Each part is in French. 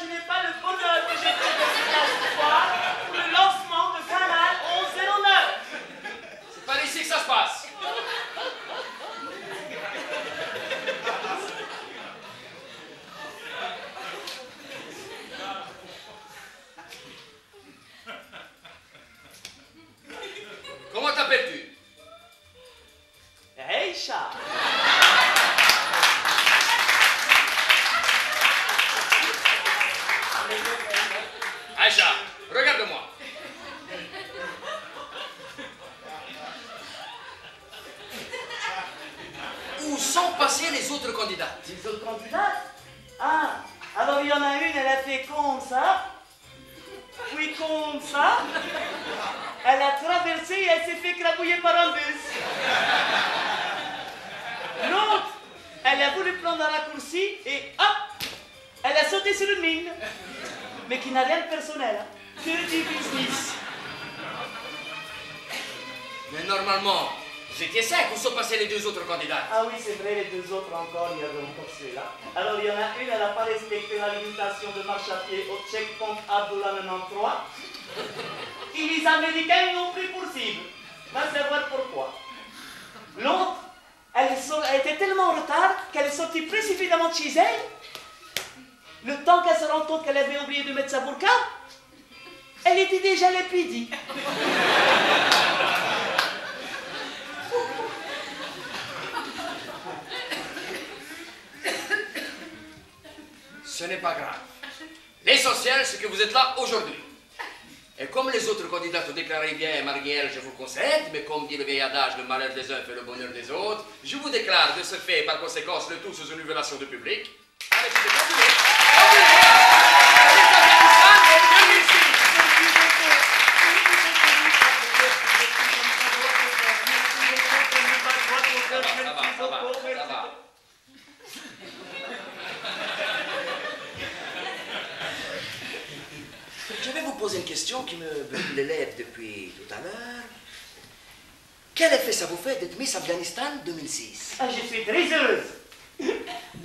n'imaginez pas le bonheur que j'ai fait de ce soir pour le lancement de Canal 1109. C'est pas ici que ça se passe. Comment t'appelles-tu? Aïcha. Aïcha, regarde-moi. Où sont passés les autres candidats? Les autres candidats? Ah, alors il y en a une, elle a fait comme ça, puis comme ça. Elle a traversé et elle s'est fait écrabouiller par un bus. L'autre, elle a voulu prendre un raccourci et hop, elle a sauté sur une mine. Mais qui n'a rien de personnel, hein, que du business. Mais normalement, vous étiez 5. Où sont passés les 2 autres candidats? Ah oui, c'est vrai, les 2 autres encore, il y avait encore ceux-là. Alors il y en a une, elle n'a pas respecté la limitation de marche à pied au checkpoint Abdullah 93. Et les Américains l'ont pris pour cible. Va savoir pourquoi. L'autre, elle était tellement en retard qu'elle est sortie précipitamment de chez elle. Le temps qu'elle se rende compte qu'elle avait oublié de mettre sa burqa, elle était déjà lépidie. Ce n'est pas grave. L'essentiel, c'est que vous êtes là aujourd'hui. Et comme les autres candidats ont déclaré bien, Marielle, je vous concède, mais comme dit le vieil adage, le malheur des uns fait le bonheur des autres, je vous déclare de ce fait, par conséquence, le tout sous une révélation de public. Allez, je vais continuer. Ça va. Je vais vous poser une question qui me brûle les lèvres depuis tout à l'heure. Quel effet ça vous fait d'être Miss Afghanistan 2006? Ah, je suis très heureuse.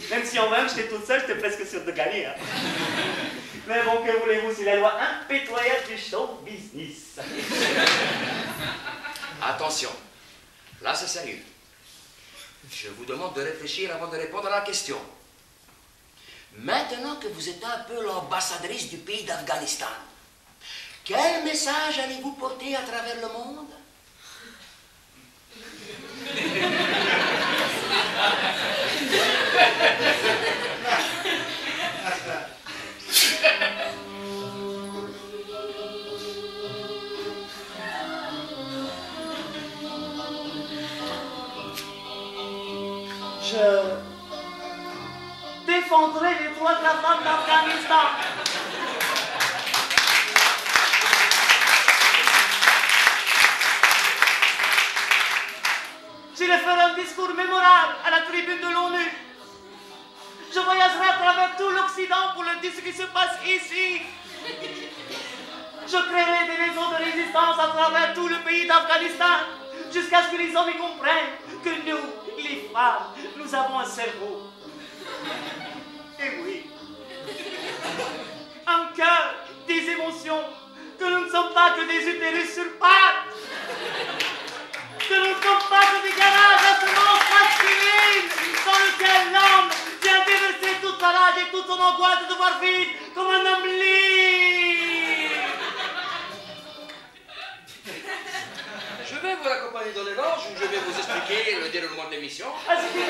Même si en même j'étais toute seule, j'étais presque sûre de gagner. Hein. Mais bon, que voulez-vous, c'est la loi impitoyable du show business. Attention, là c'est sérieux. Je vous demande de réfléchir avant de répondre à la question. Maintenant que vous êtes un peu l'ambassadrice du pays d'Afghanistan, quel message allez-vous porter à travers le monde? Je défendrai les droits de la femme d'Afghanistan. Je vais faire un discours mémorable à la tribune de l'ONU. Je voyagerai à travers tout l'Occident pour leur dire ce qui se passe ici. Je créerai des réseaux de résistance à travers tout le pays d'Afghanistan jusqu'à ce que les hommes y comprennent que nous, les femmes, nous avons un cerveau. Et oui, un cœur, des émotions, que nous ne sommes pas que des utérus sur pattes, que nous ne sommes pas que des garages à semences masculines dans lequel l'homme vient déverser toute sa rage et toute son angoisse de devoir vivre comme un homme libre. Je vais vous accompagner dans les loges où je vais vous expliquer le déroulement de l'émission. Ah, c'est bien.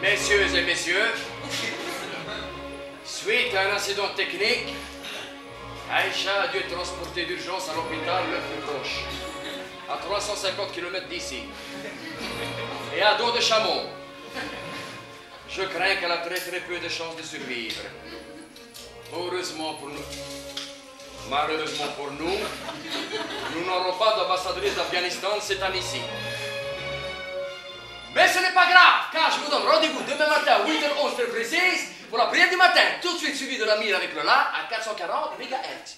Messieurs et messieurs, suite à un incident technique, Aïcha a dû être transportée d'urgence à l'hôpital le plus proche, à 350 km d'ici, et à dos de chameau. Je crains qu'elle a très peu de chances de survivre. Heureusement pour nous. Malheureusement pour nous, nous n'aurons pas d'ambassadrice d'Afghanistan cette année-ci. Mais ce n'est pas grave, car je vous donne rendez-vous demain matin à 8h11 très précise pour la prière du matin, tout de suite suivi de la mire avec le La à 440 MHz.